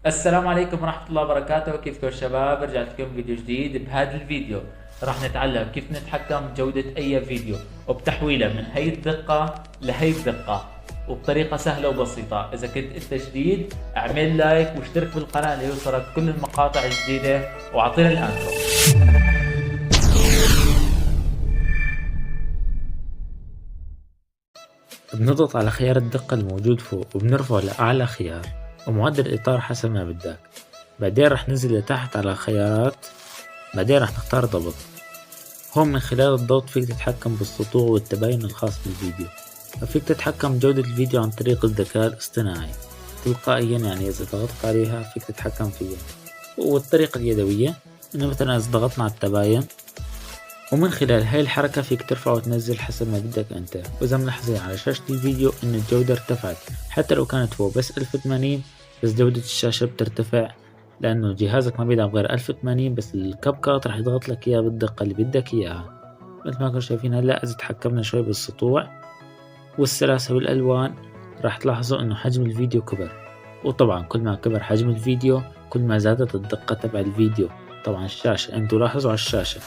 السلام عليكم ورحمة الله وبركاته. كيفكم شباب؟ رجعت لكم فيديو جديد. بهذا الفيديو راح نتعلم كيف نتحكم بجودة أي فيديو وبتحويله من هي الدقة لهي الدقة وبطريقة سهلة وبسيطة. إذا كنت أنت جديد اعمل لايك واشترك بالقناة ليوصلك كل المقاطع الجديدة وأعطينا الانترو. بنضغط على خيار الدقة الموجود فوق وبنرفعه لأعلى خيار ومعدل الإطار حسب ما بدك. بعدين رح ننزل لتحت على الخيارات، بعدين رح نختار ضبط. هون من خلال الضغط فيك تتحكم بالسطوع والتباين الخاص بالفيديو، وفيك تتحكم بجودة الفيديو عن طريق الذكاء الاصطناعي تلقائيا، يعني إذا ضغطت عليها فيك تتحكم فيها. والطريقة اليدوية إنه مثلا إذا ضغطنا على التباين، ومن خلال هاي الحركة فيك ترفع وتنزل حسب ما بدك انت. واذا ملاحظين على شاشة الفيديو ان الجودة ارتفعت، حتى لو كانت فوق بس 1080 بس جودة الشاشة بترتفع لانه جهازك ما بيدعم غير 1080، بس الكاب كات رح يضغط لك اياها بالدقة اللي بدك اياها. مثل ما كنتم شايفين هلا اذا تحكمنا شوي بالسطوع والسلاسة والالوان راح تلاحظوا انه حجم الفيديو كبر. وطبعا كل ما كبر حجم الفيديو كل ما زادت الدقة تبع الفيديو. طبعا الشاشة انتوا لاحظوا على الشاشة